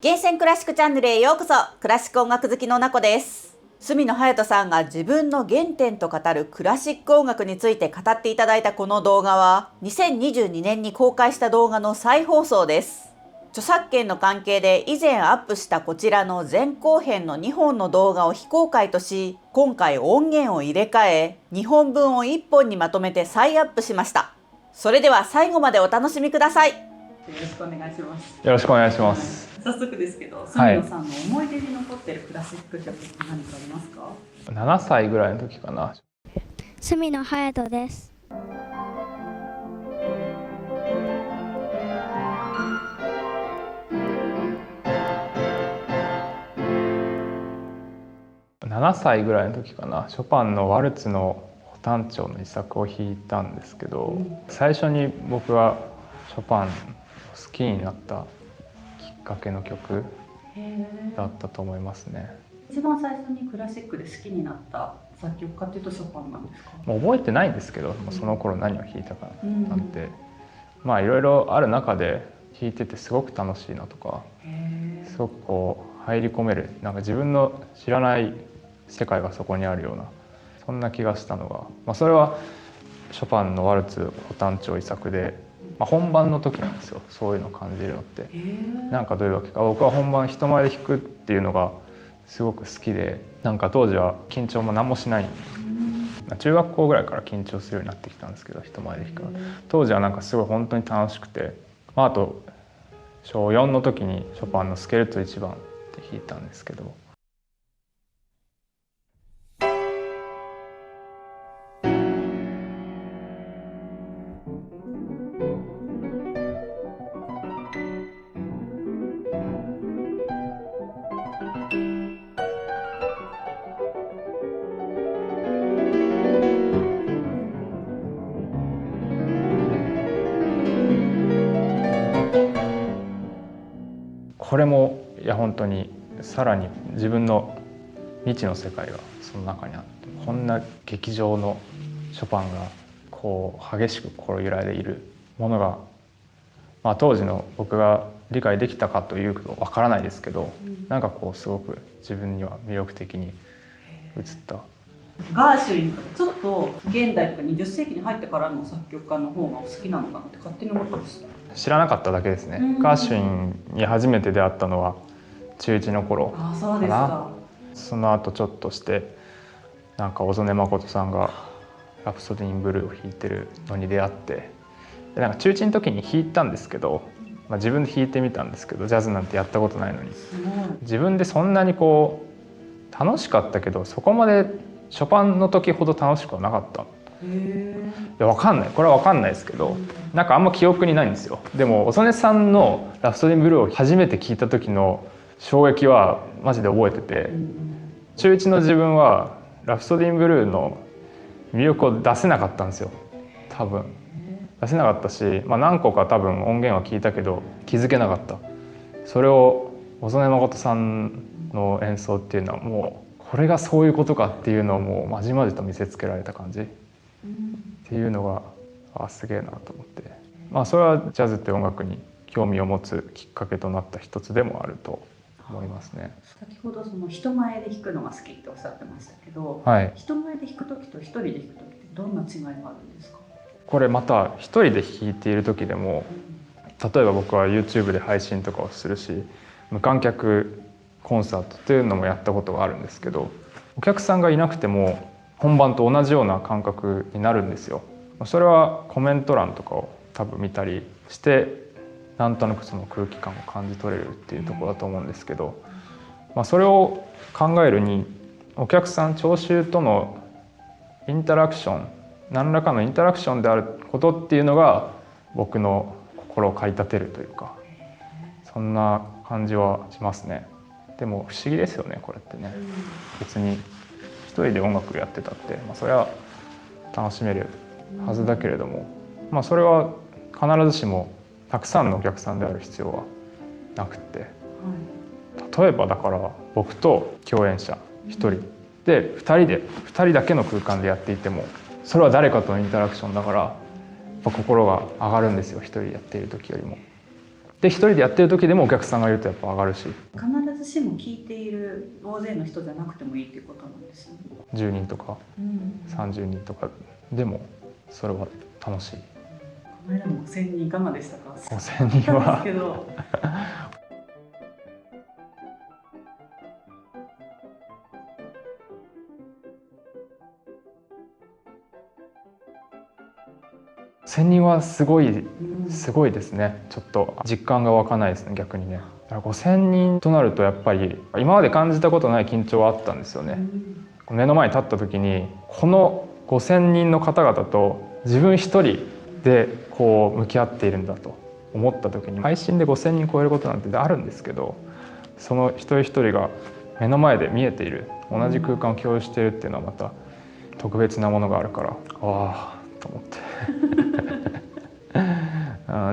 厳選クラシックチャンネルへようこそ。クラシック音楽好きのなこです。角野隼人さんが自分の原点と語るクラシック音楽について語っていただいたこの動画は2022年に公開した動画の再放送です。著作権の関係で以前アップしたこちらの前後編の2本の動画を非公開とし、今回音源を入れ替え2本分を1本にまとめて再アップしました。それでは最後までお楽しみください。よろしくお願いします。よろしくお願いします。早速ですけど、角野さんの思い出に残っているクラシック曲って何かありますか？7歳ぐらいの時かな。角野隼人です。7歳ぐらいの時かな。ショパンのワルツの補単調の遺作を弾いたんですけど、最初に僕がショパンを好きになったきっかけの曲だったと思いますね。一番最初にクラシックで好きになった作曲家っていうとショパンなんですか？もう覚えてないんですけど、その頃何を弾いたかなんて、まあいろいろある中で弾いててすごく楽しいなとか、すごくこう入り込める、なんか自分の知らない世界がそこにあるような、そんな気がしたのが、それはショパンのワルツ補単調遺作で、本番の時なんですよ。そういうのを感じるのって、なんかどういうわけか、僕は本番人前で弾くっていうのがすごく好きで、なんか当時は緊張も何もしない、中学校ぐらいから緊張するようになってきたんですけど、人前で弾くの当時はなんかすごい本当に楽しくて、あと小4の時にショパンのスケルツォ1番って弾いたんですけど、これも本当にさらに自分の未知の世界がその中にあって、こんな劇場のショパンがこう激しく心揺らいでいるものが、当時の僕が理解できたかというとわからないですけど、なんかこうすごく自分には魅力的に映った。ガーシュウィンとかちょっと現代とか20世紀に入ってからの作曲家の方がお好きなのかなって勝手に思ってました。知らなかっただけですね。ガーシュウィンに初めて出会ったのは中1の頃かな。そうですか。その後ちょっとしてなんか小曽根真さんが「ラプソディ・イン・ブルー」を弾いてるのに出会って、でなんか中1の時に弾いたんですけど、自分で弾いてみたんですけど、ジャズなんてやったことないのに、自分でそんなにこう楽しかったけど、そこまでショパンの時ほど楽しくはなかった。わかんない、これは分かんないですけど、なんかあんま記憶にないんですよ。でも小曽根さんの「ラプソディ・ブルー」を初めて聞いた時の衝撃はマジで覚えてて、中1の自分はラプソディ・ブルーの魅力を出せなかったんですよ。多分出せなかったし、何個か多分音源は聞いたけど気づけなかった。それを小曽根真さんの演奏っていうのはもうこれがそういうことかっていうのをもうまじまじと見せつけられた感じっていうのがすげえなと思って、それはジャズって音楽に興味を持つきっかけとなった一つでもあると思いますね。先ほどその人前で弾くのが好きっておっしゃってましたけど、人前で弾く時と一人で弾く時ってどんな違いがあるんですか？これまた一人で弾いている時でも、例えば僕は YouTube で配信とかをするし、無観客コンサートっていうのもやったことがあるんですけど、お客さんがいなくても本番と同じような感覚になるんですよ。それはコメント欄とかを多分見たりしてなんとなくその空気感を感じ取れるっていうところだと思うんですけど、それを考えるにお客さん聴衆とのインタラクション、何らかのインタラクションであることっていうのが僕の心を駆り立てるというか、そんな感じはしますね。でも不思議ですよね、これってね。別に一人で音楽やってたって、それは楽しめるはずだけれども、それは必ずしもたくさんのお客さんである必要はなくて、例えばだから僕と共演者1人で2人だけの空間でやっていても、それは誰かとのインタラクションだから心が上がるんですよ、1人やっている時よりも。で一人でやってる時でもお客さんがいるとやっぱ上がるし、必ずしも聞いている大勢の人じゃなくてもいいっていうことなんですね。10人とか30人とかでもそれは楽しい。この間の5000人いかがでしたか5000人はけど1000人はすごいですね。ちょっと実感が湧かないですね、逆にね。だから5000人となるとやっぱり今まで感じたことない緊張はあったんですよね。目の前に立った時にこの5000人の方々と自分一人でこう向き合っているんだと思った時に、配信で5000人超えることなんてあるんですけど、その一人一人が目の前で見えている、同じ空間を共有しているっていうのはまた特別なものがあるから、ああと思って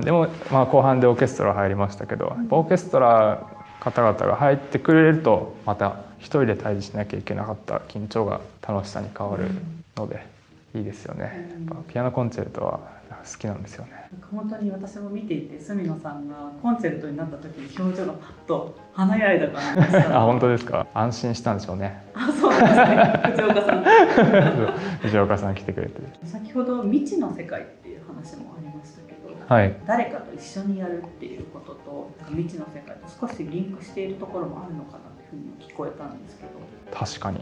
でもまあ後半でオーケストラ入りましたけど、オーケストラ方々が入ってくれるとまた一人で対峙しなきゃいけなかった緊張が楽しさに変わるのでいいですよね。やっぱピアノコンチェルトは好きなんですよね。本当に私も見ていて、住野さんがコンチェルトになった時に表情がパッと華やいだ感じでしたあ、本当ですか。安心したんでしょうね。あ、そうなんですね。藤岡さん藤岡さん来てくれて。先ほど未知の世界っていう話もありましたけど、はい、誰かと一緒にやるっていうことと未知の世界と少しリンクしているところもあるのかなというふうに聞こえたんですけど。確かに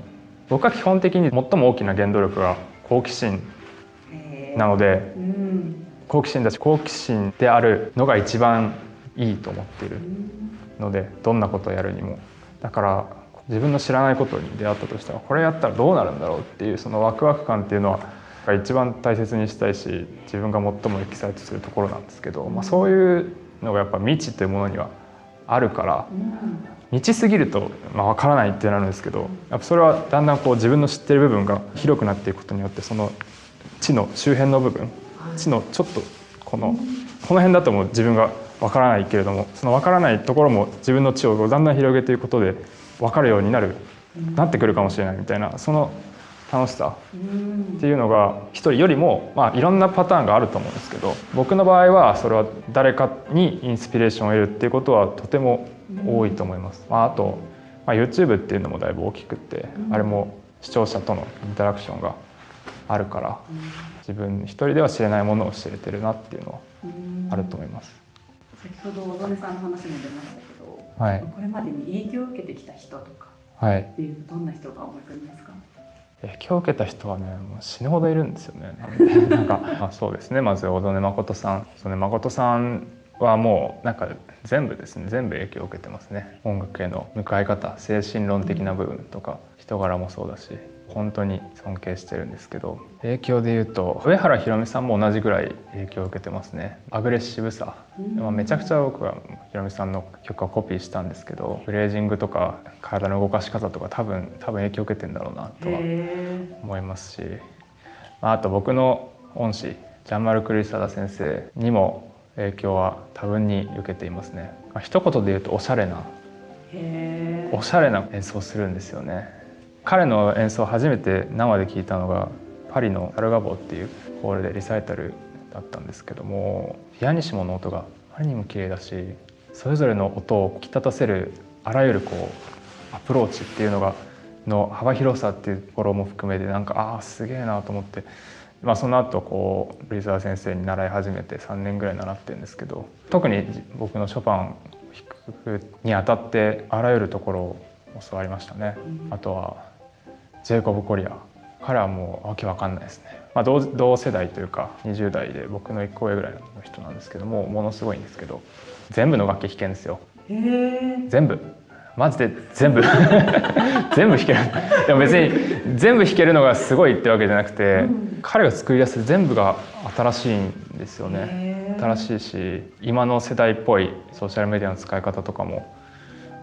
僕は基本的に最も大きな原動力が好奇心なので、好奇心だし好奇心であるのが一番いいと思っているので、どんなことをやるにも。だから自分の知らないことに出会ったとしたらこれやったらどうなるんだろうっていうそのワクワク感っていうのは一番大切にしたいし、自分が最もエキサイトするところなんですけど、そういうのがやっぱ未知というものにはあるから、未知すぎると分からないってなるんですけど、やっぱそれはだんだんこう自分の知ってる部分が広くなっていくことによって、その知の周辺の部分、知のちょっとこの辺だともう自分が分からないけれども、その分からないところも自分の知をだんだん広げていくことで分かるようになってくるかもしれないみたいな、その楽しさっていうのが一人よりも、いろんなパターンがあると思うんですけど、僕の場合はそれは誰かにインスピレーションを得るっていうことはとても多いと思います。あと、YouTube っていうのもだいぶ大きくって、あれも視聴者とのインタラクションがあるから、自分一人では知れないものを知れてるなっていうのはあると思います。先ほど小曽根さんの話も出ましたけど、これまでに影響を受けてきた人とかっていうどんな人が思い浮かびますか？影響を受けた人はね、もう死ぬほどいるんですよね。なんかそうですね、まず小曽根誠さん。小曽根誠さんはもうなんか全部ですね、全部影響を受けてますね。音楽への向かい方、精神論的な部分とか人柄もそうだし、本当に尊敬してるんですけど、影響で言うと上原ひろみさんも同じぐらい影響を受けてますね。アグレッシブさ、めちゃくちゃ僕はひろみさんの曲はコピーしたんですけど、フレージングとか体の動かし方とか多分影響を受けてんだろうなとは思いますし、あと僕の恩師ジャンマルク・ルイサダ先生にも影響は多分に受けていますね。一言で言うとおしゃれな演奏するんですよね。彼の演奏を初めて生で聞いたのがパリのサルガボーっていうホールでリサイタルだったんですけども、ピアニッシモの音があまりにも綺麗だし、それぞれの音を引き立たせるあらゆるアプローチっていうのの幅広さっていうところも含めて、なんかすげえなと思って、その後ルイサダ先生に習い始めて3年ぐらい習ってるんですけど、特に僕のショパンを弾くにあたってあらゆるところを教わりましたね。あとはジェイコブ・コリア、彼はもうわけわかんないですね。同世代というか20代で僕の1個上ぐらいの人なんですけどものすごいんですけど、全部の楽器弾けるんですよ。全部、マジで全部全部弾ける。でも別に全部弾けるのがすごいってわけじゃなくて、彼が作り出す全部が新しいんですよね。新しいし、今の世代っぽいソーシャルメディアの使い方とかも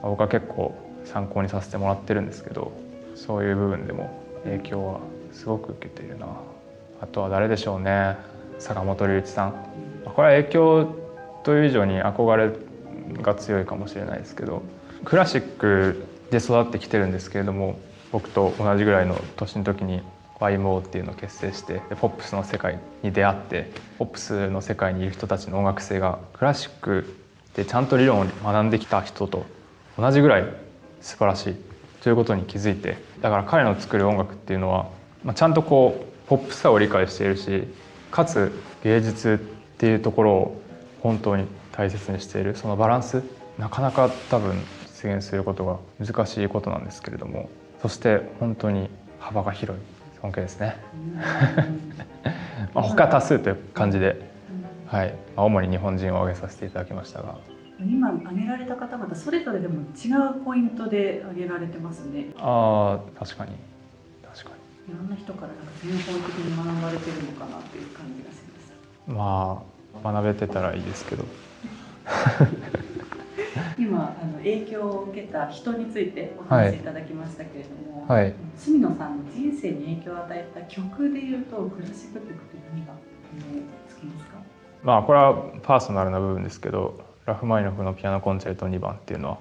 僕は結構参考にさせてもらってるんですけど、そういう部分でも影響はすごく受けているな。あとは誰でしょうね、坂本龍一さん。これは影響という以上に憧れが強いかもしれないですけど、クラシックで育ってきてるんですけれども、僕と同じぐらいの年の時に YMO っていうのを結成して、ポップスの世界に出会って、ポップスの世界にいる人たちの音楽性がクラシックでちゃんと理論を学んできた人と同じぐらい素晴らしいということに気づいて、だから彼の作る音楽っていうのは、ちゃんとこうポップさを理解しているし、かつ芸術っていうところを本当に大切にしている、そのバランス、なかなか多分実現することが難しいことなんですけれども、そして本当に幅が広い尊敬ですね。他多数という感じで、はい、主に日本人を挙げさせていただきましたが、今挙げられた方々それぞれでも違うポイントで挙げられてますね。ああ、確かに確かいろんな人から全方的に学ばれてるのかなという感じがします。に、学べてたらいいですけど今影響を受けた人についてお話しいただきましたけれども、はい、角野さんの人生に影響を与えた曲でいうとクラシック曲って何がつきますか？これはパーソナルな部分ですけど、ラフマニノフのピアノコンチェルト2番っていうのは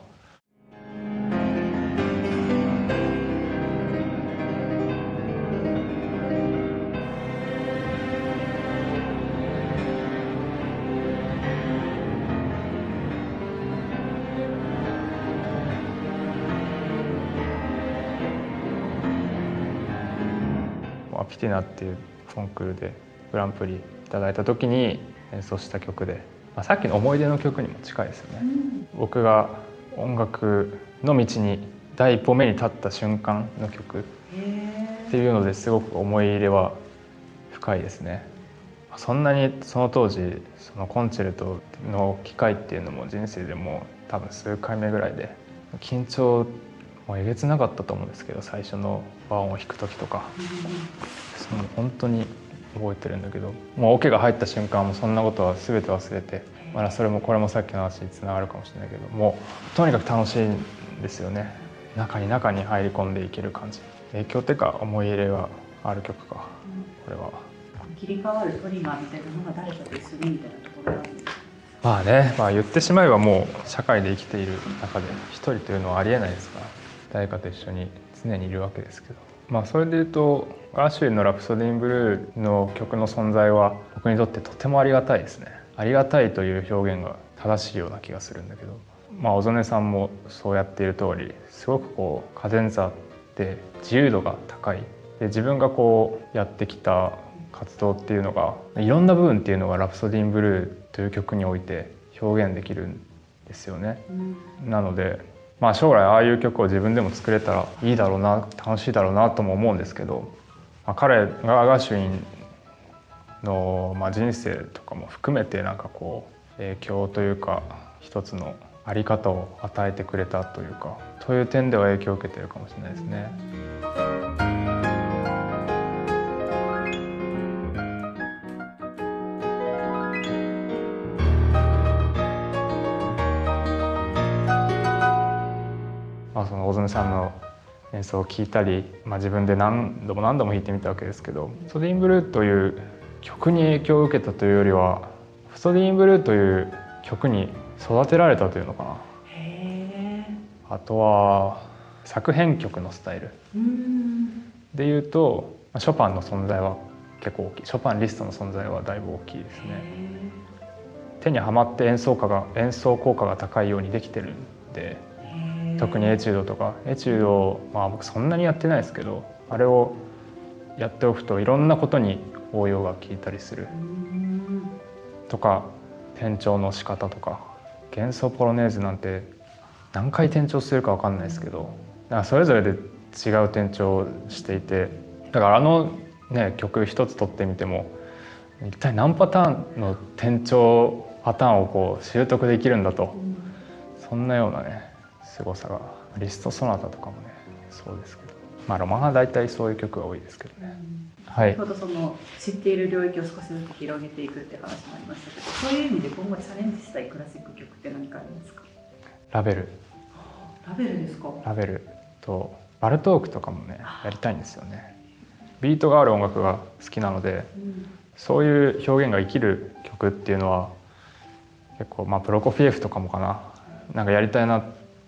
アピティナっていうコンクールでグランプリいただいた時に演奏した曲で、さっきの思い出の曲にも近いですよね。僕が音楽の道に第一歩目に立った瞬間の曲っていうのですごく思い入れは深いですね。そんなにその当時そのコンチェルトの機会っていうのも人生でも多分数回目ぐらいで、緊張もえげつなかったと思うんですけど、最初の和音を弾く時とか、その本当に覚えてるんだけど、もうオケが入った瞬間もそんなことは全て忘れて、それもこれもさっきの話につながるかもしれないけど、もうとにかく楽しいんですよね。中に入り込んでいける感じ、影響っていうか思い入れがある曲か、これは。切り替わるトリガーみたいなのが誰かと一緒にみたいなところがあるんですか？言ってしまえばもう社会で生きている中で一人というのはありえないですから、誰かと一緒に常にいるわけですけど、それでいうとガーシュウィンの「ラプソディ・イン・ブルー」の曲の存在は僕にとってとてもありがたいですね。ありがたいという表現が正しいような気がするんだけど、小曽根さんもそうやっている通り、すごくこうカデンツァって自由度が高いで、自分がこうやってきた活動っていうのが、いろんな部分っていうのが「ラプソディ・イン・ブルー」という曲において表現できるんですよね。なので将来ああいう曲を自分でも作れたらいいだろうな、楽しいだろうなとも思うんですけど、彼がガーシュウィンの人生とかも含めて影響というか一つの在り方を与えてくれたというか、という点では影響を受けてるかもしれないですね。その小曽根さんの演奏を聴いたり、自分で何度も弾いてみたわけですけど、ラプソディ・イン・ブルーという曲に影響を受けたというよりは、ラプソディ・イン・ブルーという曲に育てられたというのかな。あとは作編曲のスタイルでいうと、ショパンの存在は結構大きい。ショパンリストの存在はだいぶ大きいですね。手にはまって演奏効果が高いようにできてるんで、特にエチュードとか、エチュード僕そんなにやってないですけど、あれをやっておくといろんなことに応用が効いたりするとか、転調の仕方とか、幻想ポロネーズなんて何回転調するか分かんないですけど、それぞれで違う転調をしていて、だから曲一つ取ってみても一体何パターンの転調パターンをこう習得できるんだと、そんなような凄さが。リストソナタとかもそうですけど、ロマンは大体そういう曲が多いですけどね。先ほど知っている領域を少しずつ広げていくって話もありましたけど、そういう意味で今後チャレンジしたいクラシック曲って何かありますか？ラベルですか？ラベルとバルトークとかもやりたいんですよね。ビートがある音楽が好きなので、そういう表現が生きる曲っていうのは結構プロコフィエフとかもやりたいな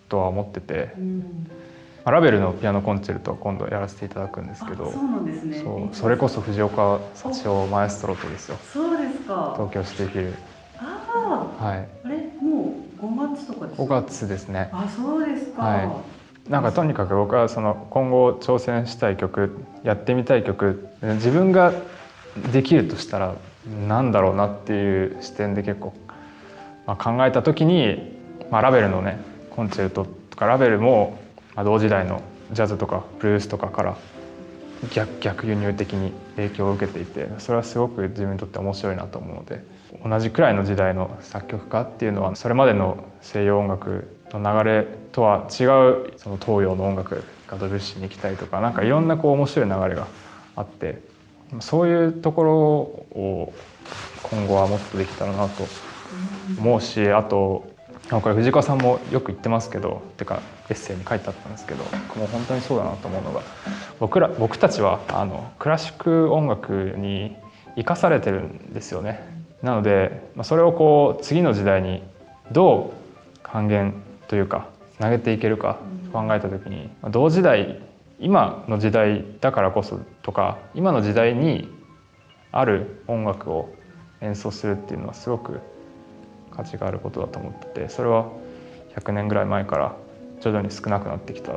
とは思ってて、ラベルのピアノコンチェルトを今度やらせていただくんですけど、そうなんですね。それこそ藤岡幸男マエストロとですよ。そうですか。東京シティフィル。あれもう月とかですか？ 5月ですね。あ、そうですか。はい、なんかとにかく僕はその今後挑戦したい曲、やってみたい曲、自分ができるとしたらなんだろうなっていう視点で結構、考えた時に、ラヴェルのねコンチェルトとか、ラヴェルも同時代のジャズとかブルースとかから逆輸入的に影響を受けていて、それはすごく自分にとって面白いなと思うので、同じくらいの時代の作曲家っていうのはそれまでの西洋音楽の流れとは違うその東洋の音楽がドビュッシーに来たりとか、なんかいろんなこう面白い流れがあって、そういうところを今後はもっとできたらなと思うし、あとこれ藤川さんもよく言ってますけど、てかエッセイに書いてあったんですけど、もう本当にそうだなと思うのが、僕たちはクラシック音楽に生かされてるんですよね。なのでそれをこう次の時代にどう還元というか投げていけるか考えた時に、同時代、今の時代だからこそとか、今の時代にある音楽を演奏するっていうのはすごく価値があることだと思ってて、それは100年ぐらい前から徐々に少なくなってきた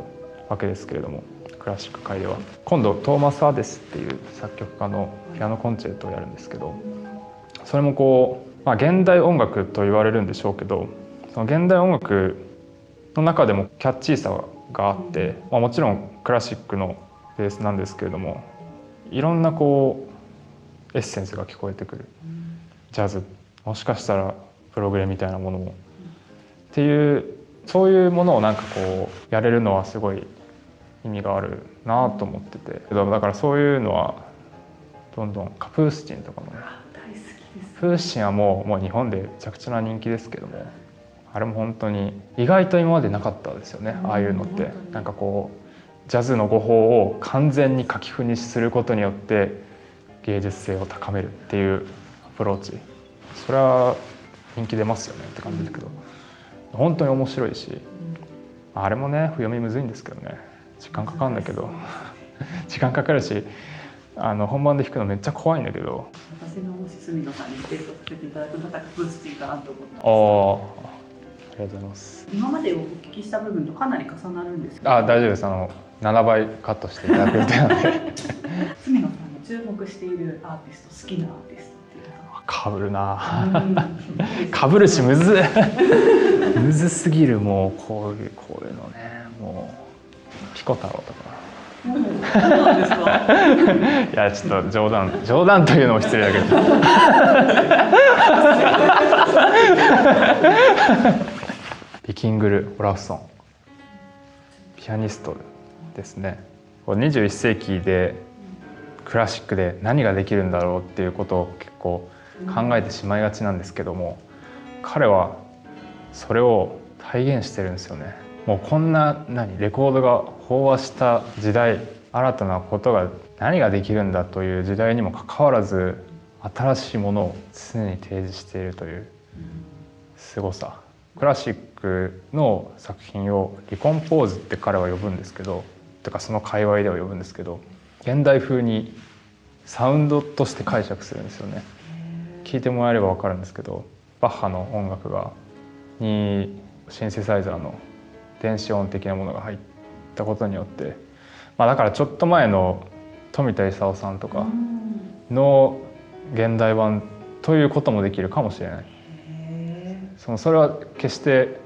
わけですけれども、クラシック界では今度トーマス・アデスっていう作曲家のピアノコンチェルトをやるんですけど、それもこう、現代音楽と言われるんでしょうけど、その現代音楽の中でもキャッチーさがあって、もちろんクラシックのベースなんですけれども、いろんなこうエッセンスが聞こえてくる、ジャズ、もしかしたらプログレみたいなものもっていう、そういうものをなんかこうやれるのはすごい意味があるなと思ってて、だからそういうのはどんどんカプースチンとかもね、大好きです。プースチンはもう日本でめちゃくちゃな人気ですけども、あれも本当に意外と今までなかったですよね、ああいうのって。なんかこうジャズの語法を完全に書き譜にすることによって芸術性を高めるっていうアプローチ、それは人気出ますよねって感じですけど、本当に面白いし、あれもね譜読みむずいんですけどね、時間かかるんだけど時間かかるし、本番で弾くのめっちゃ怖いんだけど。私のもし隅野さんにデートさせていただくのがカプースチンかなと思ってます。ありがとうございます。今までお聞きした部分とかなり重なるんですけど。大丈夫です。7倍カットしていただく予定なんで隅野さんの注目しているアーティスト、好きなアーティストっていうのは。かぶるなかぶるしむずむずすぎる。もうこういうのね、もうピコ太郎とか。そうなんですか。いやちょっと冗談というのも失礼だけどビキングル・オラフソン、ピアニストですね。21世紀でクラシックで何ができるんだろうっていうことを結構考えてしまいがちなんですけども、彼はそれを体現してるんですよね。もうこんなレコードが飽和した時代、新たなことが何ができるんだという時代にもかかわらず、新しいものを常に提示しているという凄さ。クラシックの作品をリコンポーズって彼は呼ぶんですけど、とかその界隈では呼ぶんですけど、現代風にサウンドとして解釈するんですよね。聞いてもらえれば分かるんですけど、バッハの音楽にシンセサイザーの電子音的なものが入ったことによって、だからちょっと前の富田勲さんとかの現代版ということもできるかもしれない。それは決して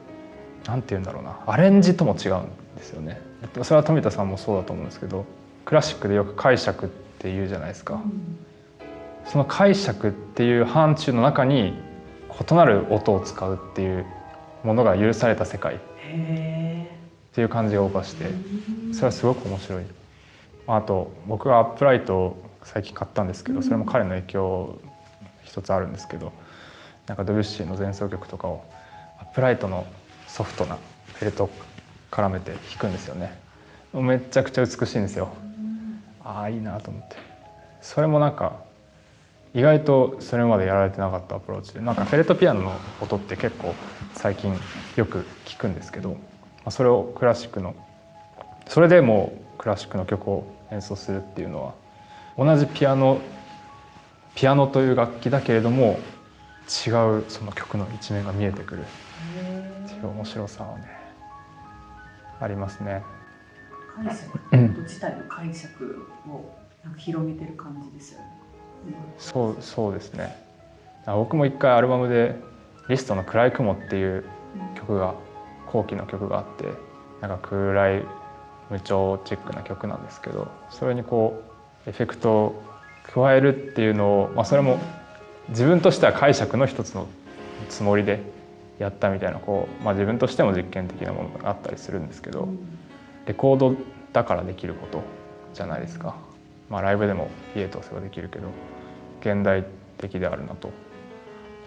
なんて言うんだろうな、アレンジとも違うんですよね。それは富田さんもそうだと思うんですけど、クラシックでよく解釈って言うじゃないですか。その解釈っていう範疇の中に異なる音を使うっていうものが許された世界っていう感じが僕はして、それはすごく面白い。あと僕がアップライトを最近買ったんですけど、それも彼の影響一つあるんですけど、なんかドビュッシーの前奏曲とかをアップライトのソフトなフェルトを絡めて弾くんですよね。めちゃくちゃ美しいんですよ。いいなと思って。それもなんか意外とそれまでやられてなかったアプローチで、なんかフェルトピアノの音って結構最近よく聞くんですけど、それをクラシックのそれでもうクラシックの曲を演奏するっていうのは、同じピアノという楽器だけれども違うその曲の一面が見えてくるっていう面白さはねありますね。解釈ってこと自体の解釈をなんか広めてる感じですよね。そうですね。僕も一回アルバムでリストの暗い雲っていう曲が後期の曲があって、なんか暗い無調チックな曲なんですけど、それにこうエフェクトを加えるっていうのを、それも自分としては解釈の一つのつもりでやったみたいな自分としても実験的なものがあったりするんですけど、レコードだからできることじゃないですか。ライブでも家とせはできるけど現代的であるなと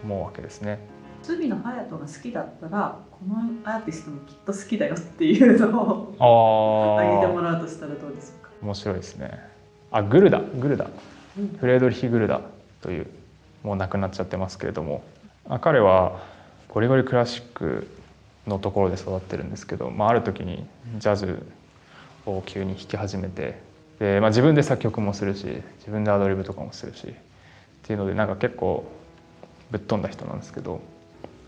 思うわけですね。角野隼人が好きだったらこのアーティストもきっと好きだよっていうのを挙げてもらうとしたらどうですか。面白いですね。グルダ、フレードリヒ・グルダという、もう亡くなっちゃってますけれども、彼はゴリゴリクラシックのところで育ってるんですけど、ある時にジャズを急に弾き始めて、で、自分で作曲もするし自分でアドリブとかもするしっていうので、なんか結構ぶっ飛んだ人なんですけど、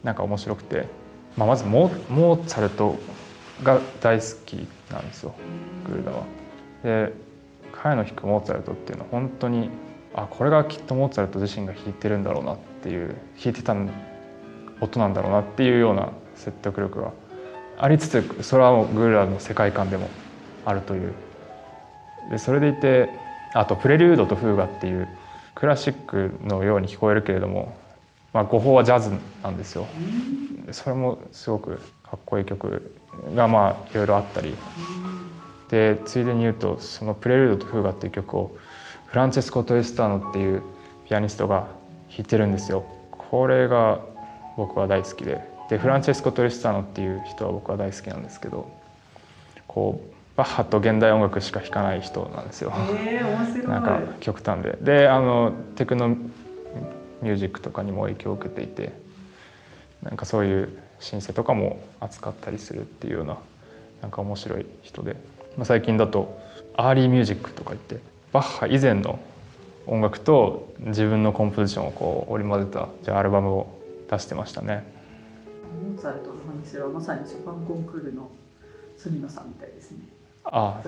なんか面白くて、まずモーツァルトが大好きなんですよ、グルダは。で、彼の弾くモーツァルトっていうのは本当にこれがきっとモーツァルト自身が弾いてるんだろうなっていう、弾いてた音なんだろうなっていうような説得力がありつつ、それはもうグルダの世界観でもあるという。でそれでいて、あとプレリュードとフーガっていうクラシックのように聞こえるけれども、語法はジャズなんですよ。それもすごくかっこいい曲がいろいろあったりで、ついでに言うと、そのプレリュードとフーガっていう曲をフランチェスコ・トリスターノっていうピアニストが弾いてるんですよ。これが僕は大好きで、フランチェスコ・トリスターノっていう人は僕は大好きなんですけど、バッハと現代音楽しか弾かない人なんですよ。面白い。なんか極端で、テクノミュージックとかにも影響を受けていて、なんかそういうシンセとかも扱ったりするっていうような、なんか面白い人で、最近だとアーリーミュージックとか言って、バッハ以前の音楽と自分のコンポジションを織り交ぜたアルバムを出してましたね。モーツァルトの話はまさにショパンコンクールの角野さんみたいですね。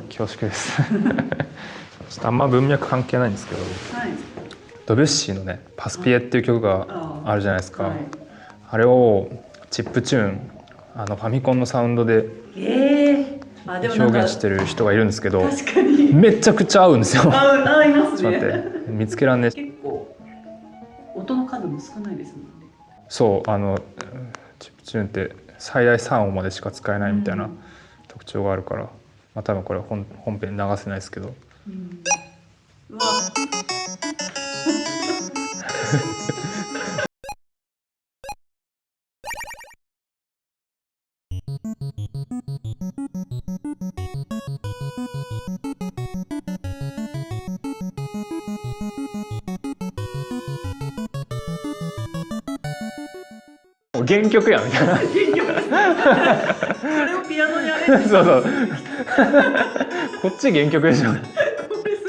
恐縮ですちょっとあんま文脈関係ないんですけど、ドビュッシーのね「パスピエ」っていう曲があるじゃないですか。あれをチップチューン、ファミコンのサウンドで表現してる人がいるんですけど、めちゃくちゃ合うんですよ。合いますね。ちょっと待って、見つけらんねえ。結構音の数も少ないですもんね。そう、チップチューンって最大3音までしか使えないみたいな特徴があるから、多分これ本編流せないですけど、うわ原曲やみたいな原曲それをピアノにアレンジそうこっち原曲でしょこれす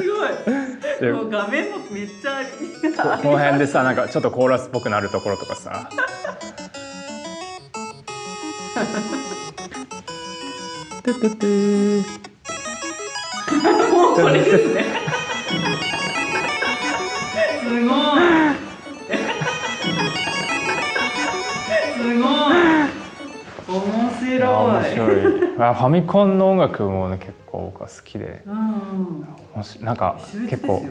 ごい。もう画面もめっちゃこの辺でさ、なんかちょっとコーラスっぽくなるところとかさもうこれですね。すごい。すごい。面白い。ファミコンの音楽もね、結構僕は好きで、なんか結構、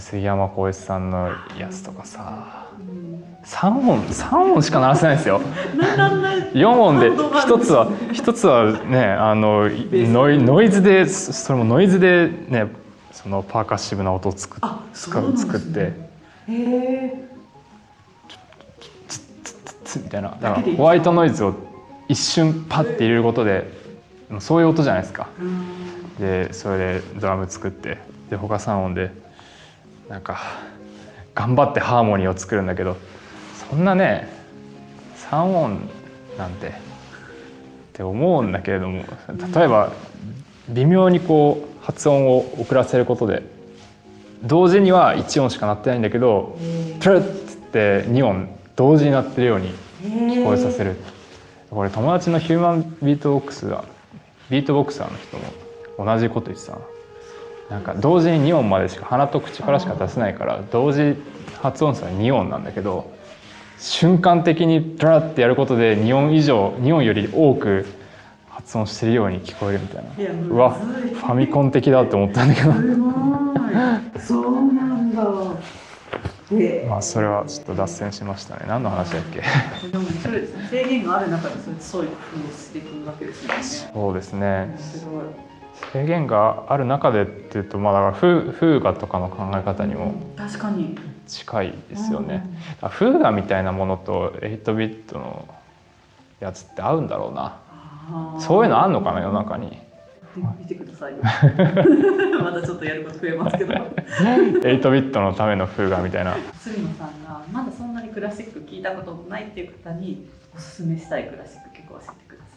杉山浩一さんのやつとかさ、3音しか鳴らせないんですよ。4音で一つはね、ノイズで、それもノイズでね、そのパーカッシブな音を作って、みたいな、だからホワイトノイズを一瞬パッて入れることで、そういう音じゃないですか。でそれでドラム作って、で他3音でなんか頑張ってハーモニーを作るんだけど、そんなね3音なんてって思うんだけれども、例えば微妙に発音を遅らせることで同時には1音しか鳴ってないんだけど、プルッってって2音同時になってるように聞こえさせる。これ友達のヒューマンビートボクサーの人も同じこと言ってたな。なんか同時に2音までしか鼻と口からしか出せないから同時発音数は2音なんだけど、瞬間的にドラってやることで2音より多く発音してるように聞こえるみたいな。うわ、ファミコン的だと思ったんだけどすごい。そうなんだ。まあそれはちょっと脱線しましたね。何の話だっけでも面白いですね。制限がある中でそういうふうにしていくわけですよね。そうですね。すごい。制限がある中でっていうと、まあだからフーガとかの考え方にも確かに近いですよね。フーガみたいなものと8ビットのやつって合うんだろうな。そういうのあんのかな、世の中に。見てくださいよまだちょっとやること増えますけど8ビットのためのフーガみたいな。杉野さんがまだそんなにクラシック聞いたことないっていう方におすすめしたいクラシック曲を教えてくださ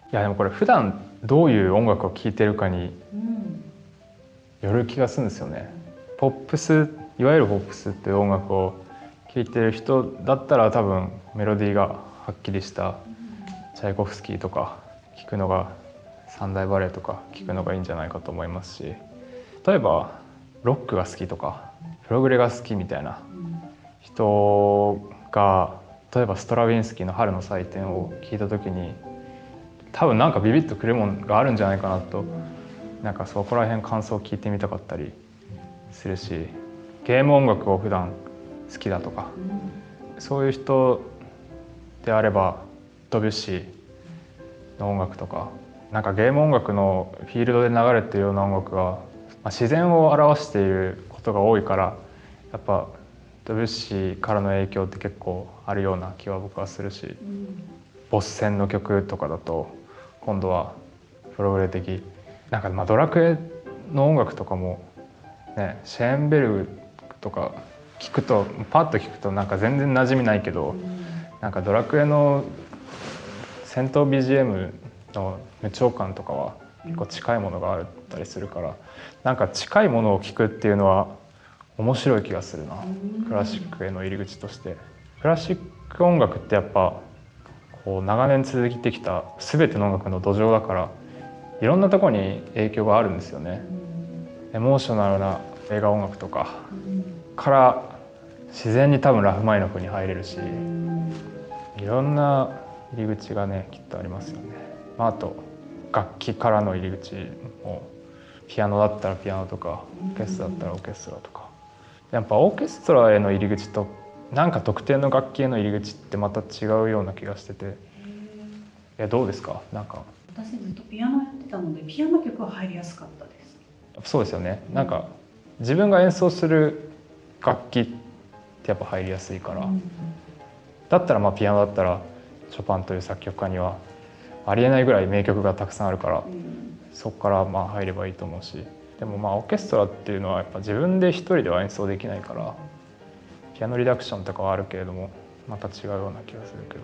い。いやでもこれ普段どういう音楽を聴いてるかによる気がするんですよね。ポップス、いわゆるポップスっていう音楽を聴いてる人だったら多分メロディーがはっきりしたチャイコフスキーとか聴くのが、三大バレエとか聴くのがいいんじゃないかと思いますし、例えばロックが好きとかプログレが好きみたいな人が、例えばストラヴィンスキーの春の祭典を聴いた時に多分なんかビビッとくるものがあるんじゃないかなと、なんかそこら辺感想を聞いてみたかったりするし、ゲーム音楽を普段好きだとか、そういう人であればドビュッシーの音楽とか、なんかゲーム音楽のフィールドで流れているような音楽は、自然を表していることが多いから、やっぱドビュッシーからの影響って結構あるような気は僕はするし、ボス戦の曲とかだと今度はプログレ的、なんかドラクエの音楽とかもね、シェーンベルグとか聞くとパッと聞くとなんか全然馴染みないけど、なんかドラクエの戦闘 BGM の無調感とかは結構近いものがあったりするから、なんか近いものを聞くっていうのは面白い気がするな、クラシックへの入り口として。クラシック音楽ってやっぱこう長年続いてきた全ての音楽の土壌だから、いろんなところに影響があるんですよね。エモーショナルな映画音楽とかから自然に多分ラフマニノフに入れるし、いろんな入り口がねきっとありますよね。あと楽器からの入り口も、ピアノだったらピアノとか、オーケストラだったらオーケストラとか、やっぱオーケストラへの入り口となんか特定の楽器への入り口ってまた違うような気がしてて、いやどうですか？なんか私ずっとピアノやってたのでピアノ曲は入りやすかったです。そうですよね。なんか自分が演奏する楽器ってやっぱ入りやすいから、だったらピアノだったらショパンという作曲家にはありえないぐらい名曲がたくさんあるから、そこから入ればいいと思うし、でもオーケストラっていうのはやっぱ自分で一人では演奏できないから、ピアノリダクションとかはあるけれどもまた違うような気がするけ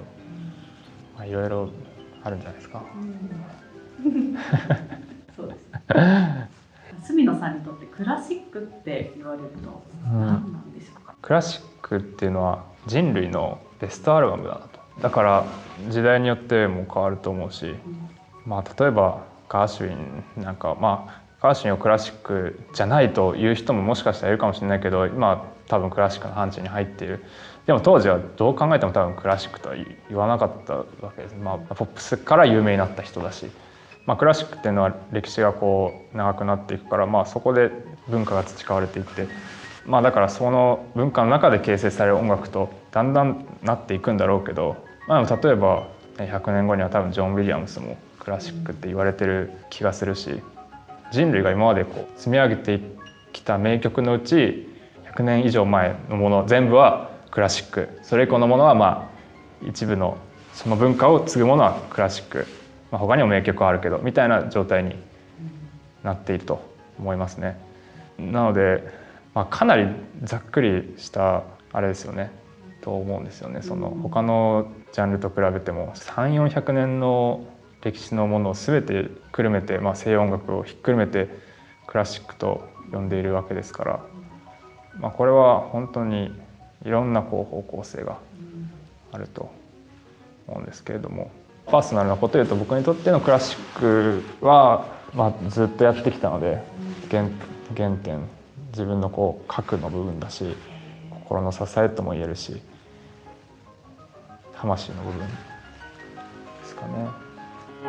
ど、いろいろあるんじゃないですか。そうですね。住野さんにとってクラシックって言われると何なんでしょうか？クラシックっていうのは人類のベストアルバムだなと。だから時代によっても変わると思うし、例えばガーシュウィンなんか、ガーシュウィンをクラシックじゃないという人ももしかしたらいるかもしれないけど、今は多分クラシックの範疇に入っている。でも当時はどう考えても多分クラシックとは言わなかったわけです。ポップスから有名になった人だし、クラシックっていうのは歴史がこう長くなっていくから、そこで文化が培われていって、だからその文化の中で形成される音楽とだんだんなっていくんだろうけど、例えば100年後には多分ジョン・ウィリアムスもクラシックって言われてる気がするし、人類が今までこう積み上げてきた名曲のうち100年以上前のもの全部はクラシック、それ以降のものは一部のその文化を継ぐものはクラシック、他にも名曲はあるけどみたいな状態になっていると思いますね。なのでかなりざっくりしたあれですよねと思うんですよね。その他のジャンルと比べても300、400年の歴史のものを全てくるめて、西洋音楽をひっくるめてクラシックと呼んでいるわけですから、これは本当にいろんなこう方向性があると思うんですけれども、パーソナルなことを言うと僕にとってのクラシックは、ずっとやってきたので原点、自分のこう核の部分だし、心の支えとも言えるし、魂の部分ですかね。ク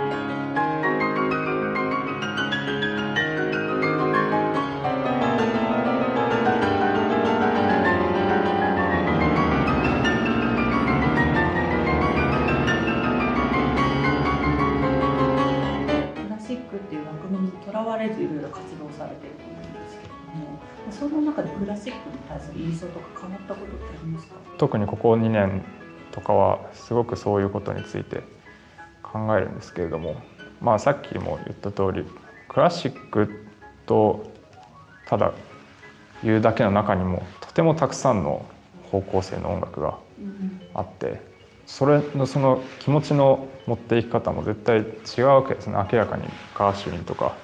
ラシックっていう枠組みにとらわれずいろいろ活動されてると思うんですけども、その中でクラシックに対する印象とか変わったことってありますか？特にここ2年とかはすごくそういうことについて考えるんですけれども、さっきも言った通りクラシックとただ言うだけの中にもとてもたくさんの方向性の音楽があって、その気持ちの持っていき方も絶対違うわけですね。明らかにガーシュウィンとか、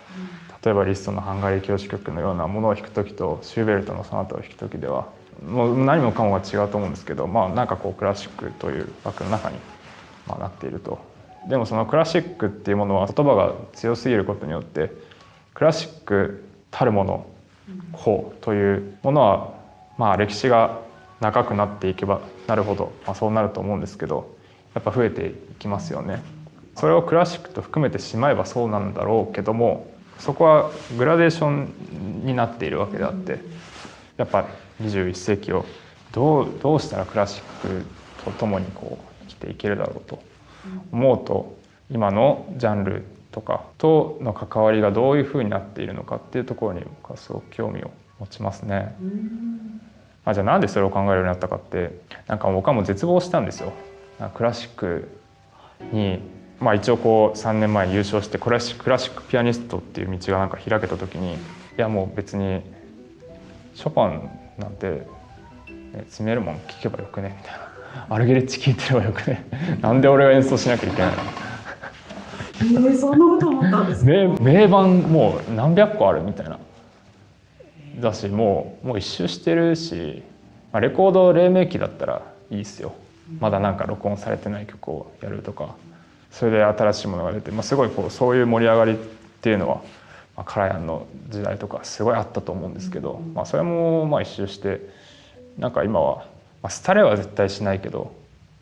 例えばリストのハンガリー教師曲のようなものを弾く時とシューベルトのソナタを弾く時ではもう何もかもが違うと思うんですけど、なんかこうクラシックという枠の中になっていると。でもそのクラシックっていうものは言葉が強すぎることによってクラシックたるもの法というものは歴史が長くなっていけばなるほど、そうなると思うんですけど、やっぱ増えていきますよね。それをクラシックと含めてしまえばそうなんだろうけども、そこはグラデーションになっているわけであって、やっぱ21世紀をどうしたらクラシックとともにこう生きていけるだろうと思うと、今のジャンルとかとの関わりがどういうふうになっているのかっていうところに僕はすごく興味を持ちますね。じゃあなんでそれを考えるようになったかって、僕はもう絶望したんですよ。クラシックに、一応こう3年前優勝してクラシックピアニストっていう道が開けた時に、いやもう別にショパンなんて積めるもん聴けばよくねみたいな、アルゲレッチ聴いてればよくねなんで俺が演奏しなきゃいけないのそんなこと思ったんですか？名盤もう何百個あるみたいなだし、もう一周してるし、レコード黎明期だったらいいですよ。まだ録音されてない曲をやるとか、それで新しいものが出て、すごいそういう盛り上がりっていうのは、カラヤンの時代とかすごいあったと思うんですけど、それも一周して今は、廃れは絶対しないけど、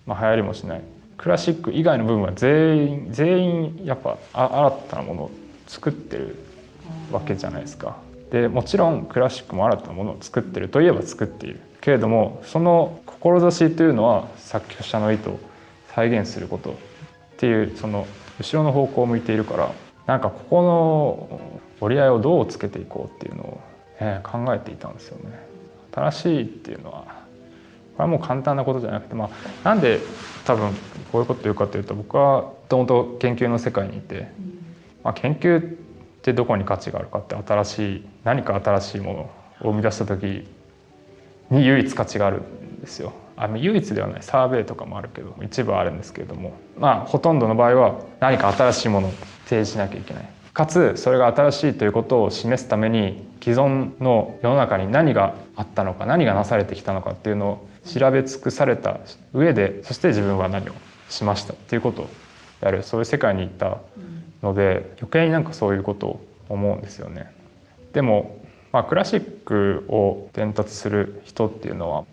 流行りもしない。クラシック以外の部分は全員やっぱ新たなものを作ってるわけじゃないですか。でもちろんクラシックも新たなものを作ってるといえば作っているけれども、その志というのは作曲者の意図を再現することっていう、その後ろの方向を向いているから、ここの折り合いをどうつけていこうっていうのを、考えていたんですよね。新しいっていうのはこれはもう簡単なことじゃなくて、なんで多分こういうこと言うかというと、僕はもともと研究の世界にいて、研究ってどこに価値があるかって、何か新しいものを生み出した時に唯一価値があるんですよ。唯一ではない、サーベイとかもあるけど一部あるんですけれども、ほとんどの場合は何か新しいものを提示しなきゃいけない。かつそれが新しいということを示すために既存の世の中に何があったのか、何がなされてきたのかっていうのを調べ尽くされた上で、そして自分は何をしましたっていうことをやる、そういう世界にいたので、余計にそういうことを思うんですよね。でもクラシックを伝達する人っていうのは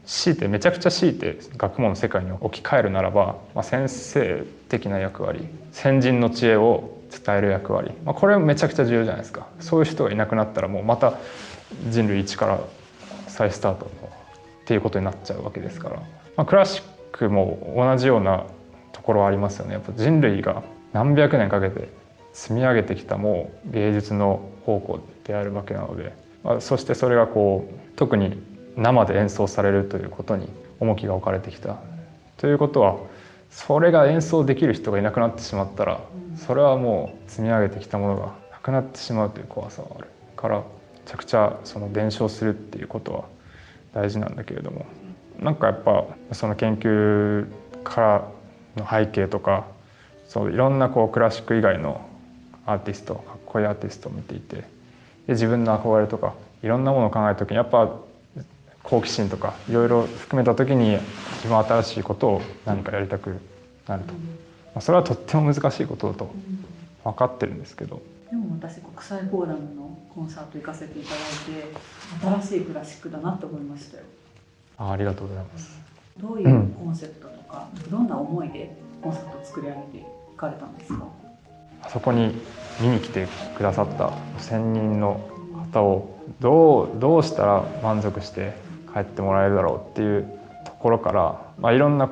めちゃくちゃ強いて学問の世界に置き換えるならば、先生的な役割、先人の知恵を伝える役割、これめちゃくちゃ重要じゃないですか。そういう人がいなくなったらもうまた人類一から再スタートっていうことになっちゃうわけですから、クラシックも同じようなところはありますよね。やっぱ人類が何百年かけて積み上げてきたもう芸術の宝庫であるわけなので、そしてそれが特に生で演奏されるということに重きが置かれてきたということは、それが演奏できる人がいなくなってしまったら、それはもう積み上げてきたものがなくなってしまうという怖さがあるから、めちゃくちゃその伝承するっていうことは大事なんだけれども、やっぱその研究からの背景とか、いろんなクラシック以外のアーティスト、かっこいいアーティストを見ていて、で自分の憧れとかいろんなものを考えるときに、やっぱ好奇心とかいろいろ含めた時に自分は新しいことを何かやりたくなると、それはとっても難しいことだと分かってるんですけど。でも私国際フォーラムのコンサート行かせていただいて新しいクラシックだなと思いましたよ。ありがとうございます。どういうコンセプトとか、どんな思いでコンサートを作り上げていかれたんですか？そこに見に来てくださった1000人の方をどうしたら満足して帰ってもらえるだろうっていうところから、いろんな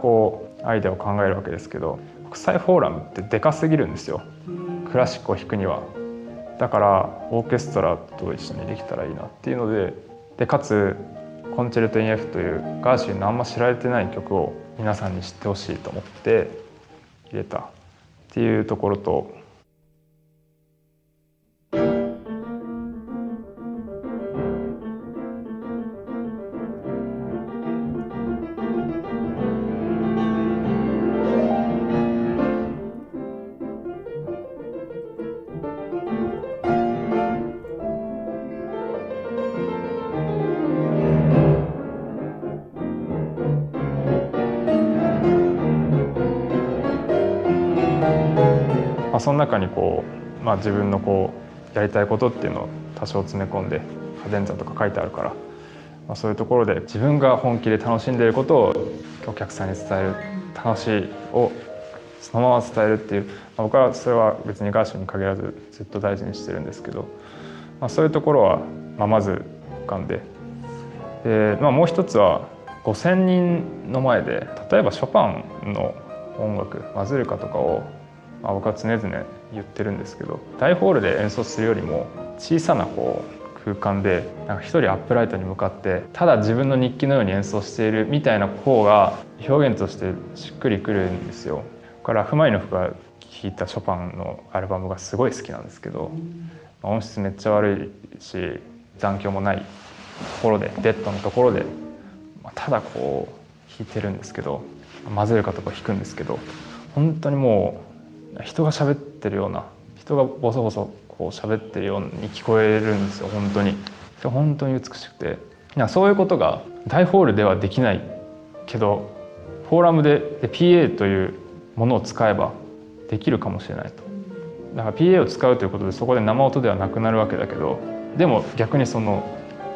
アイデアを考えるわけですけど、国際フォーラムってでかすぎるんですよ、クラシックを弾くには。だからオーケストラと一緒にできたらいいなっていうのでかつコンチェルト・イン・ F というガーシュウィンのあんま知られてない曲を皆さんに知ってほしいと思って入れたっていうところと、その中に自分のやりたいことっていうのを多少詰め込んでカデンザとか書いてあるから、そういうところで自分が本気で楽しんでいることをお客さんに伝える、楽しいをそのまま伝えるっていう、僕はそれは別にガーシュウィンに限らずずっと大事にしてるんですけど、そういうところはまず浮かんで、もう一つは5000人の前で例えばショパンの音楽マズルカとかを僕は常々言ってるんですけど、大ホールで演奏するよりも小さな空間で一人アップライトに向かってただ自分の日記のように演奏しているみたいな方が表現としてしっくりくるんですよ。だからラフマニノフが弾いたショパンのアルバムがすごい好きなんですけど、音質めっちゃ悪いし残響もないところでデッドのところでただ弾いてるんですけど、マズルカとか弾くんですけど、本当にもう人が喋ってるような、人がボソボソ喋ってるように聞こえるんですよ。本当に美しくて、そういうことが大ホールではできないけどフォーラムで PA というものを使えばできるかもしれないと。だから PA を使うということでそこで生音ではなくなるわけだけど、でも逆にその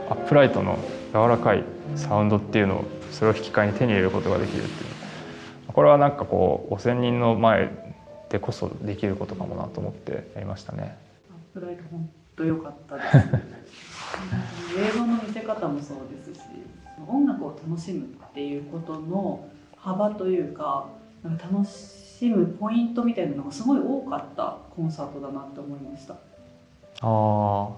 アップライトの柔らかいサウンドっていうのをそれを引き換えに手に入れることができるっていう、これは5000人の前でこそできることかもなと思ってやりましたね。アップライト本当良かったです映像の見せ方もそうですし、音楽を楽しむっていうことの幅というか、楽しむポイントみたいなのがすごい多かったコンサートだなって思いました。あ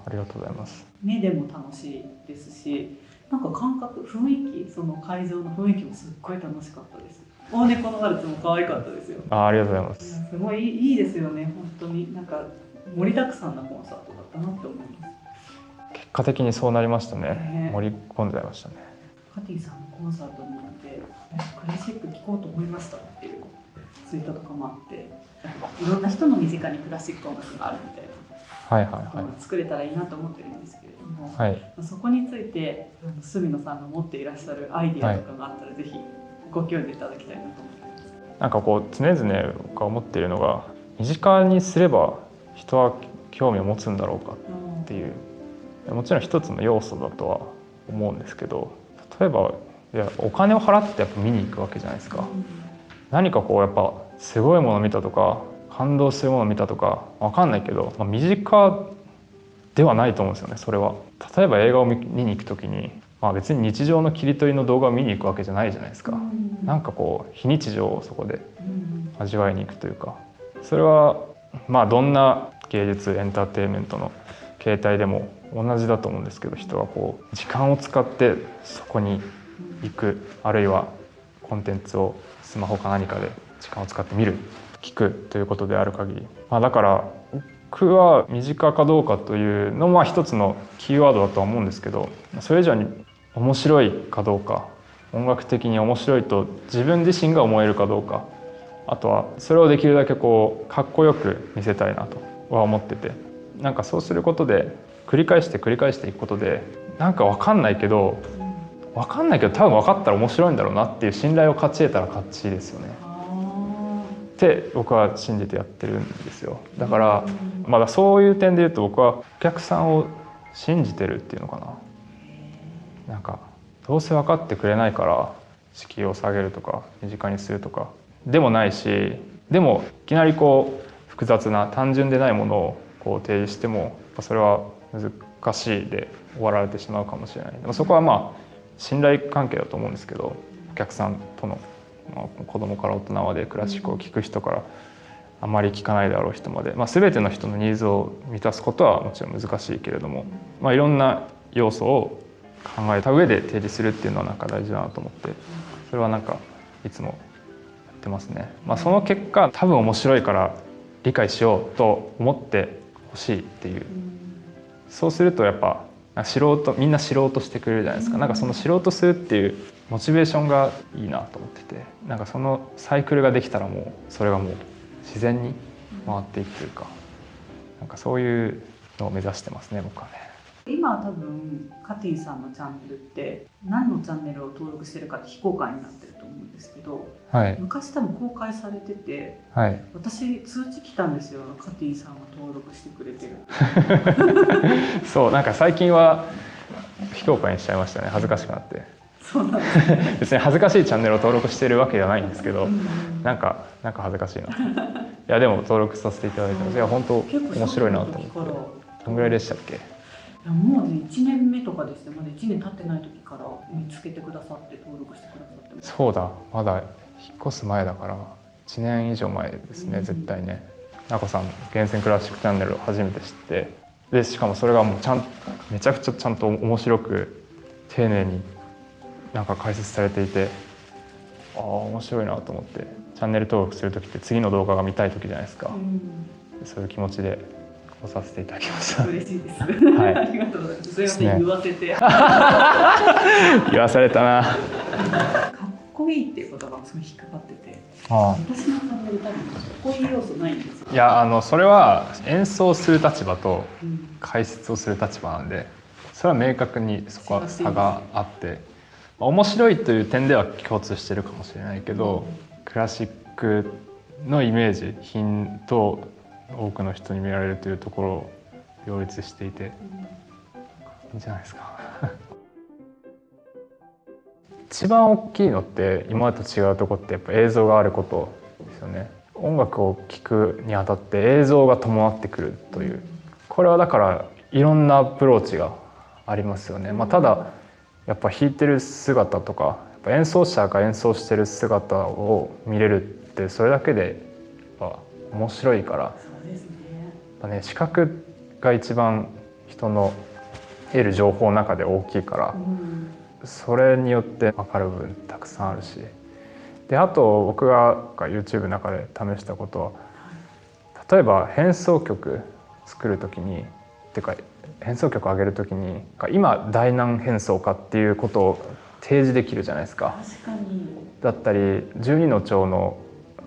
りがとうございます。目でも楽しいですし、感覚、雰囲気、その会場の雰囲気もすっごい楽しかったです。大猫のワルツも可愛かったですよ。ありがとうございます。すごいいいですよね。本当に盛りだくさんなコンサートだったなって思います。結果的にそうなりましたね。盛り込んじゃいましたね。カティさんのコンサートになってクラシック聴こうと思いましたっていうツイートとかもあって、いろんな人の身近にクラシック音楽があるみたいな、作れたらいいなと思ってるんですけれども、そこについて角野さんが持っていらっしゃるアイディアとかがあったら、ぜひご協力いただきたいなと思ってます。常々僕が思っているのが、身近にすれば人は興味を持つんだろうかっていう、もちろん一つの要素だとは思うんですけど、例えばお金を払ってやっぱ見に行くわけじゃないですか。何かやっぱすごいもの見たとか感動するもの見たとか分かんないけど、身近ではないと思うんですよね。それは例えば映画を見に行く時に、別に日常の切り取りの動画を見に行くわけじゃないじゃないですか。非日常をそこで味わいに行くというか、それはどんな芸術エンターテインメントの形態でも同じだと思うんですけど、人は時間を使ってそこに行く、あるいはコンテンツをスマホか何かで時間を使って見る、聞くということである限り、だから僕は身近かどうかというのは一つのキーワードだとは思うんですけど、それ以上に面白いかどうか、音楽的に面白いと自分自身が思えるかどうか、あとはそれをできるだけかっこよく見せたいなとは思ってて、そうすることで繰り返していくことで、分かんないけど分かんないけど多分分かったら面白いんだろうなっていう信頼を勝ち得たら勝ちですよねって僕は信じてやってるんですよ。だからまだそういう点で言うと僕はお客さんを信じてるっていうのかな。なんかどうせ分かってくれないから敷居を下げるとか身近にするとかでもないし、でもいきなりこう複雑な単純でないものをこう提示してもそれは難しいで終わられてしまうかもしれない。でもそこはまあ信頼関係だと思うんですけど、お客さんとの、子供から大人までクラシックを聴く人からあまり聴かないであろう人まで、全ての人のニーズを満たすことはもちろん難しいけれども、いろんな要素を考えた上で提示するっていうのはなんか大事だなと思って、それはなんかいつもやってますね。その結果多分面白いから理解しようと思ってほしいっていう、そうするとやっぱみんな知ろうとしてくれるじゃないですか。なんかその知ろうとするっていうモチベーションがいいなと思ってて、なんかそのサイクルができたらもうそれがもう自然に回っていくというか、なんかそういうのを目指してますね、僕はね。今は多分カティンさんのチャンネルって何のチャンネルを登録してるかって非公開になってると思うんですけど、はい、昔多分公開されてて、はい、私通知来たんですよ、カティンさんが登録してくれてるそう、なんか最近は非公開にしちゃいましたね、恥ずかしくなって。そうなんですね別に恥ずかしいチャンネルを登録してるわけではないんですけど、なんか恥ずかしいな。いやでも登録させていただいたので、いや本当面白いなと思って。どんぐらいでしたっけ？いやもうね1年目とかですね、まだ1年経ってない時から見つけてくださって登録してくださってます。そうだ、まだ引っ越す前だから1年以上前ですね、絶対ね。なこさんの厳選クラシックチャンネルを初めて知って、でしかもそれがもうめちゃくちゃちゃんと面白く丁寧になんか解説されていて、面白いなと思って、チャンネル登録する時って次の動画が見たい時じゃないですか。そういう気持ちで来させていただきました。嬉しいです。はい、ありがとうございます。すいません、言わせて。言わされたな。かっこいいっていう言葉がすごい引っかかってて、私のチャンネル多分かっこいい要素ないんですよ。いやそれは演奏する立場と解説をする立場なんで、それは明確にそこは差があって、面白いという点では共通してるかもしれないけど、クラシックのイメージ品と多くの人に見られるというところを両立していて、いいんじゃないですか。一番大きいのって今までと違うところってやっぱ映像があることですよね。音楽を聴くにあたって映像が伴ってくるという、これはだからいろんなアプローチがありますよね。ただやっぱ弾いてる姿とか、やっぱ演奏者が演奏してる姿を見れるってそれだけでやっぱ面白いから。そうですね。やっぱね、視覚が一番人の得る情報の中で大きいから、それによって分かる部分たくさんあるし、であと僕が YouTube の中で試したことは、例えば変奏曲作る時にっていうか変奏曲を上げる時に今大何変奏かっていうことを提示できるじゃないですか。確かに。だったり12の調の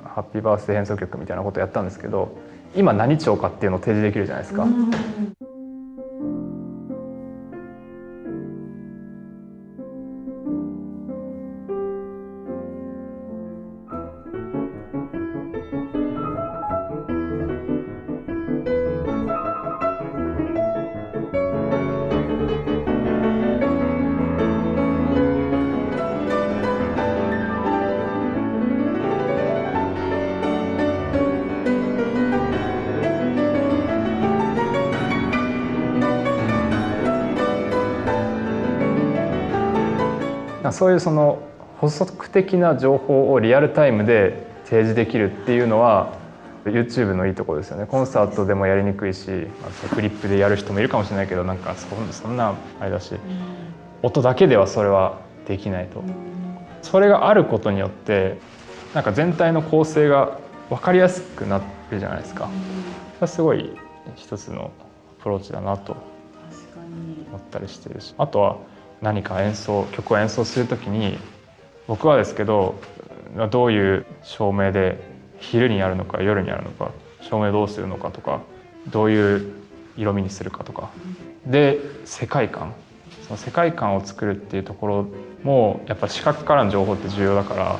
ハッピーバースデー変奏曲みたいなことをやったんですけど、今何調かっていうのを提示できるじゃないですか。そういうその補足的な情報をリアルタイムで提示できるっていうのは YouTube のいいところですよね。コンサートでもやりにくいし、クリップでやる人もいるかもしれないけど、なんかそんなあれだし、音だけではそれはできないと。それがあることによってなんか全体の構成が分かりやすくなるじゃないですか。それはすごい一つのアプローチだなと思ったりしてるし、あとは何か曲を演奏するときに僕はですけど、どういう照明で昼にやるのか夜にやるのか、照明どうするのかとか、どういう色味にするかとかで世界観その世界観を作るっていうところもやっぱ視覚からの情報って重要だか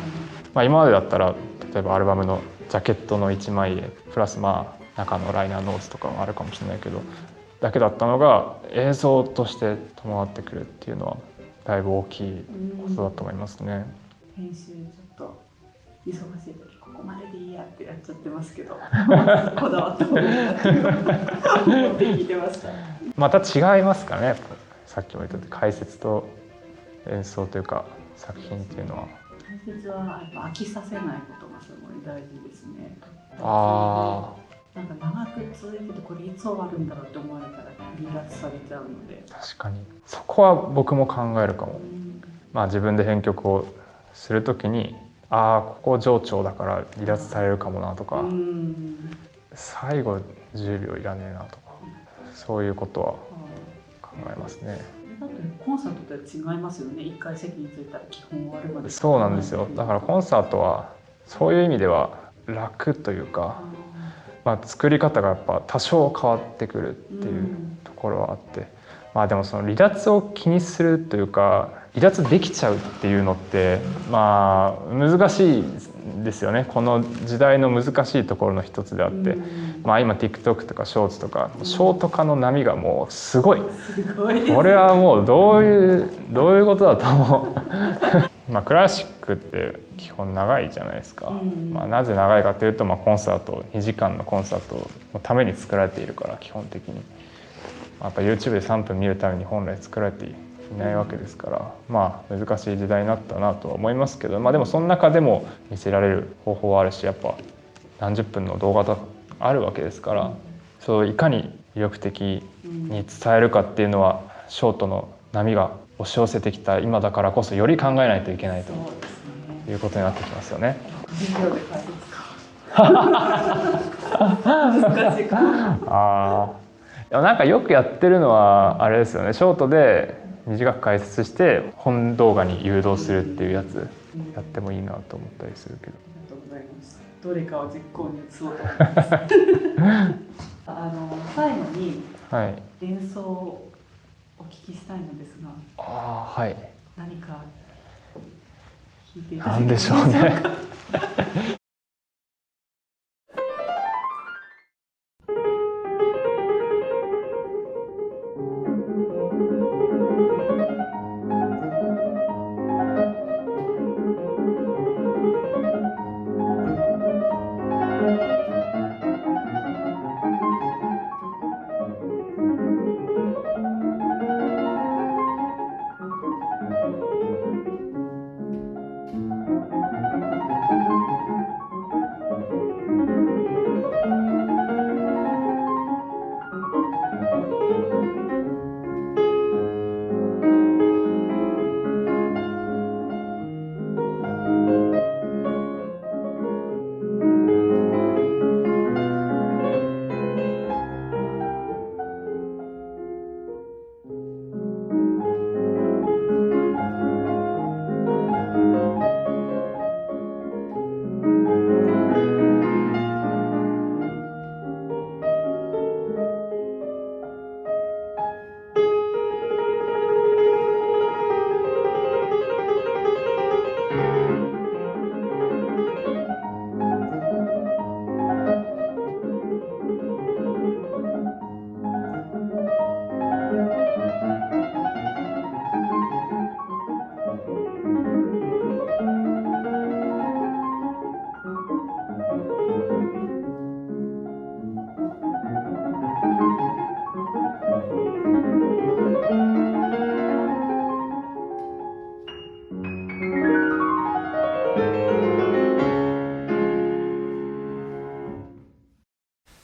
ら、今までだったら例えばアルバムのジャケットの1枚絵プラス中のライナーノーツとかもあるかもしれないけどだけだったのが映像として伴ってくるっていうのはだいぶ大きいことだと思いますね。編集ちょっと忙しい時ここまででいいやってやっちゃってますけどこだわった方がいいなって思って聞いてました。また違いますかね、さっきも言ったと解説と演奏というか作品っていうのは。解説はやっぱ飽きさせないことがすごい大事ですね。なんか長く続いててこれいつ終わるんだろうって思われたら離脱されちゃうので。確かにそこは僕も考えるかも。自分で編曲をするときにここ上調だから離脱されるかもなとか、最後10秒いらねえなとか、そういうことは考えますね。だってコンサートとは違いますよね。一回席に着いたら基本終わるまで。そうなんですよ。だからコンサートはそういう意味では楽というか、作り方がやっぱ多少変わってくるっていうところはあって、でもその離脱を気にするというか離脱できちゃうっていうのって難しいですよね。この時代の難しいところの一つであって、今 TikTok とかショーツとかショート化の波がもうすごい。これはもうどういうことだと思う。クラシックって基本長いじゃないですか。なぜ長いかというと、コンサート2時間のコンサートのために作られているから、基本的にやっぱ YouTube で3分見るために本来作られていないわけですから、難しい時代になったなとは思いますけど、でもその中でも見せられる方法はあるし、やっぱ何十分の動画があるわけですから、それをいかに魅力的に伝えるかっていうのはショートの波が押し寄せてきた今だからこそより考えないといけないということになってきますよね。難しいか。なんかよくやってるのはあれですよね。ショートで短く解説して本動画に誘導するっていうやつやってもいいなと思ったりするけど。ありがとうございます。どれかを実行に移そうと思います。最後に演奏をお聞きしたいのですが、何か弾いていただけますか？なんでしょうね。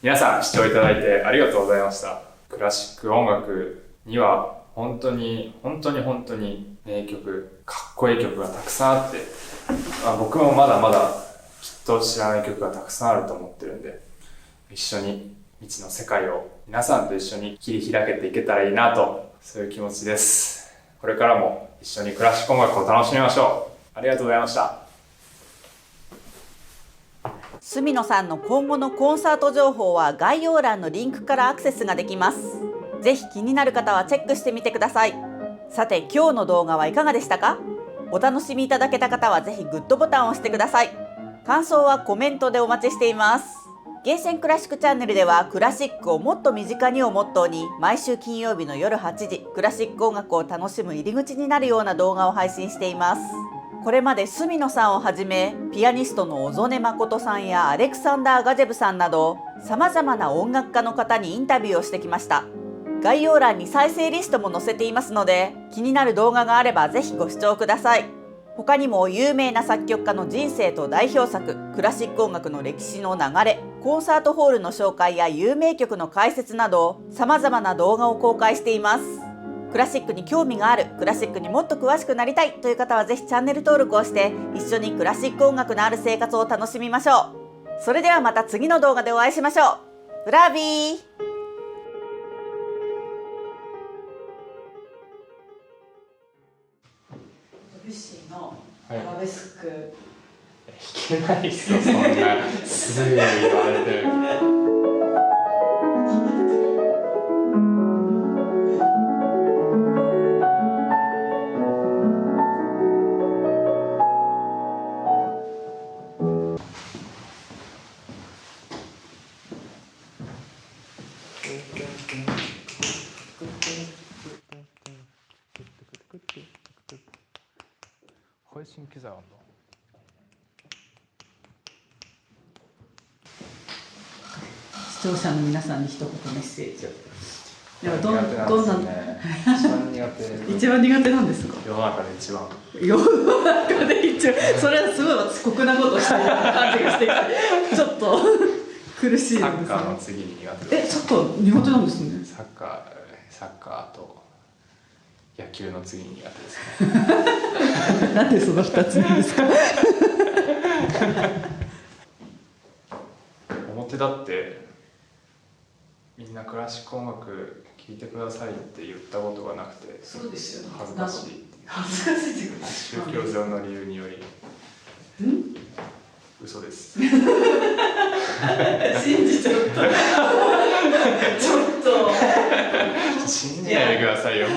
皆さん視聴いただいてありがとうございました。クラシック音楽には本当に名曲、かっこいい曲がたくさんあって、僕もまだまだきっと知らない曲がたくさんあると思ってるんで、一緒に未知の世界を皆さんと一緒に切り開けていけたらいいなと、そういう気持ちです。これからも一緒にクラシック音楽を楽しみましょう。ありがとうございました。住野さんの今後のコンサート情報は概要欄のリンクからアクセスができます。ぜひ気になる方はチェックしてみてください。さて今日の動画はいかがでしたか？お楽しみいただけた方はぜひグッドボタンを押してください。感想はコメントでお待ちしています。ゲーセンクラシックチャンネルではクラシックをもっと身近にをモットーに毎週金曜日の夜8時クラシック音楽を楽しむ入り口になるような動画を配信しています。これまで角野さんをはじめピアニストの小曽根誠さんやアレクサンダー・ガジェブさんなどさまざまな音楽家の方にインタビューをしてきました。概要欄に再生リストも載せていますので気になる動画があればぜひご視聴ください。他にも有名な作曲家の人生と代表作、クラシック音楽の歴史の流れ、コンサートホールの紹介や有名曲の解説など様々な動画を公開しています。クラシックに興味がある、クラシックにもっと詳しくなりたいという方はぜひチャンネル登録をして一緒にクラシック音楽のある生活を楽しみましょう。それではまた次の動画でお会いしましょう。ブラービー。ブッシーのアラベスク、弾けないっすよ、そんなすぐ言われてる。配信機材あんだ。視聴者の皆さんに一言メッセージを。でもどんな一番苦手。一番苦手なんですか？世の中で一番。世の中で一番。それはすごい私酷なことしてる感じがしてきて、ちょっと苦しいですね。サッカーの次に苦手です。サッカー苦手なんですね。サッカーと野球の次に苦手ですね。なんでその2つなんですか？表だってみんなクラシック音楽聴いてくださいって言ったことがなくて、そうですよね。恥ずかしい。恥ずかしいってこと。宗教上の理由により。嘘です。信じちゃった。ちょっと。信じないでくださいよ。